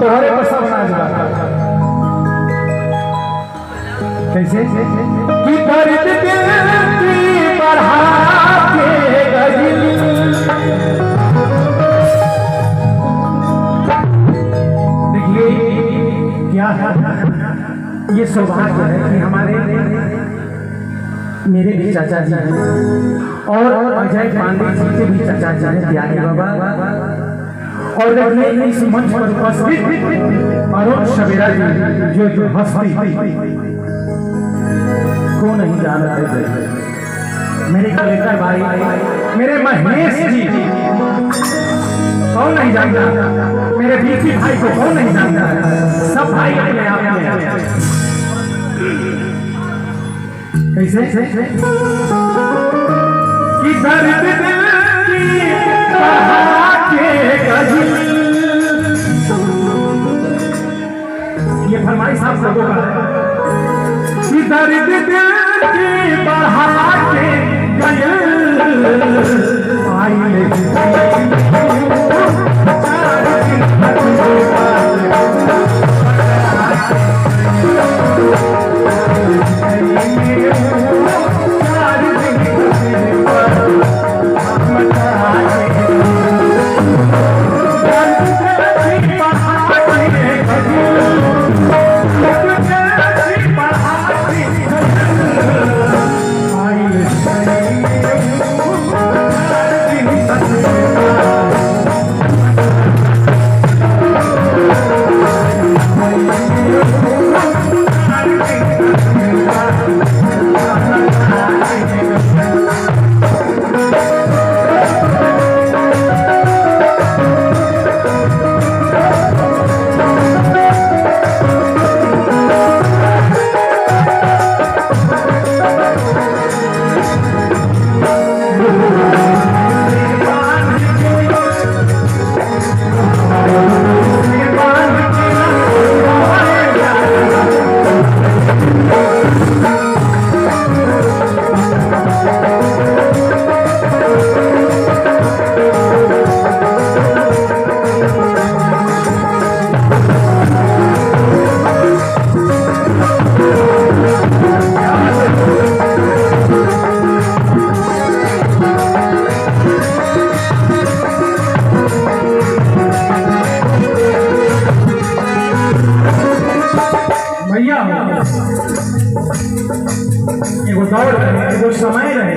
तोहरे पर सब नाच गाता कैसे कि दर्द दिल की बढ़ा के गई। देखिए क्या है, ये सौभाग्य है कि हमारे मेरे भी चाचा जी हैं और अजय पांडे जी के भी चाचा जी हैं त्यागी बाबा, और देखिए इस मंच पर उपस्थित अरुण सवेरा जी जो हस्ती को नहीं जानते थे, मेरे कलेक्टर भाई मेरे महेश जी कौन नहीं जानता, मेरे बीपी भाई को कौन नहीं जानता, सब भाई अपने आप में कैसे कि दर्द दिल की बढ़ा के गई। ये फरमाइश आप लोगों का है कि दर्द दिल की बढ़ा के गई। आई एगो समय रहे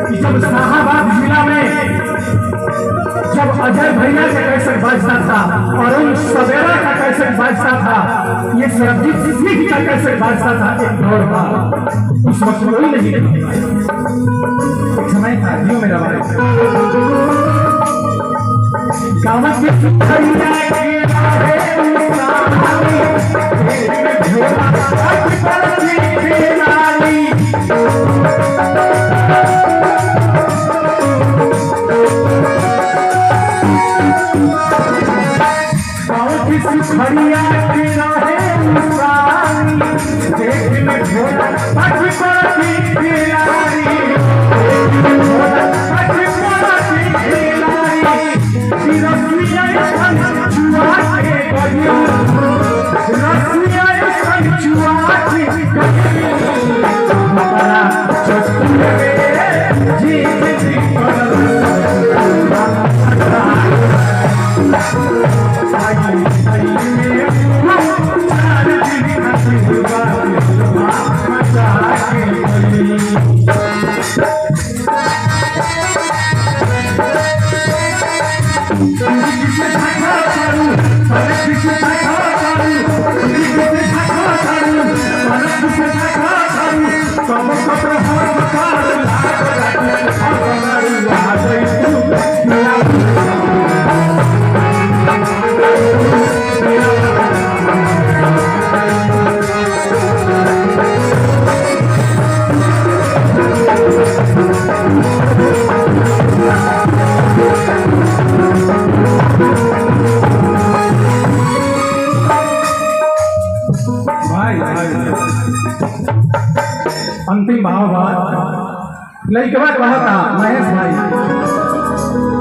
कि जब शाहाबाद जिला में जब अजय भैया का कैसेट बाजता था, अरुण सवेरा का कैसेट बाजता था, ये सरबजीत सिंह का कैसेट बाजता था, एक दौर था। उस वक्त कोई नहीं, एक समय था जियो मेरा भाई गावत के सुखैया के राहे उसानी में झोला हट पर खेलानी। गावत के सुखैया के राहे उसानी देख में झोला हट पर खेलानी। अंतिम भाव लड़कवा कहा था महेश भाई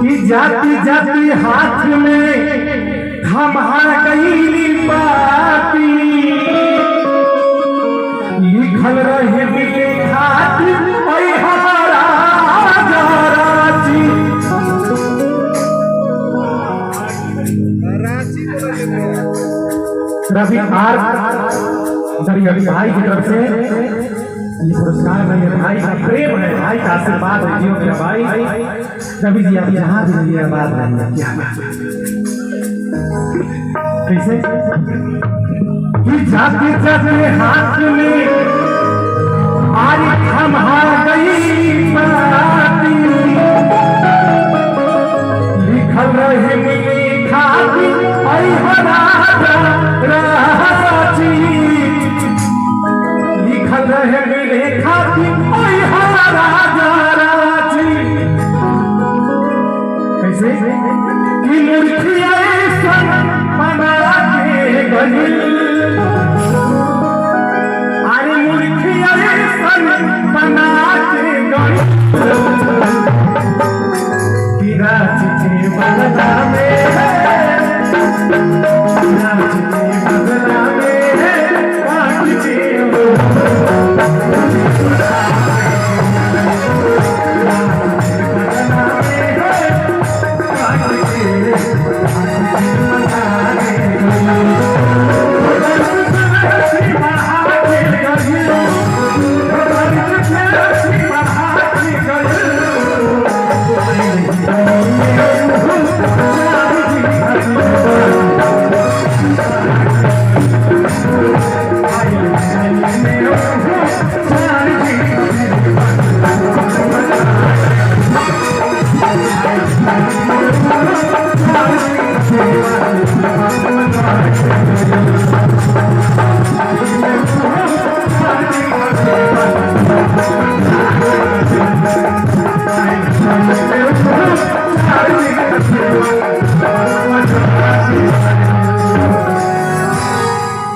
कि जाती जाती हाथ में हमार गईली बाती लिखल रहे मिले खाती ओई हमारा रवि आर दरियावी भाई की तरफ से ये पुरस्कार मेरे भाई का प्रेम है, भाई का आशीर्वाद है। जियो मेरा भाई रवि जी, आप जहाँ भी मेरी आवाज नहीं क्या कैसे कि जाते जाते हाथ में आज हम हार गई बाती लिखल रहे मिली खाती आई राची लिखल रहे मिले खाती आई राची कैसे कि मुर्खिया बना के गई अरे मुर्खिया बना के गई कि राची के बदला में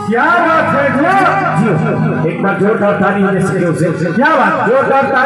क्या बात है, एक बार जोरदार ताली होने से क्या बात, जोरदार ताली।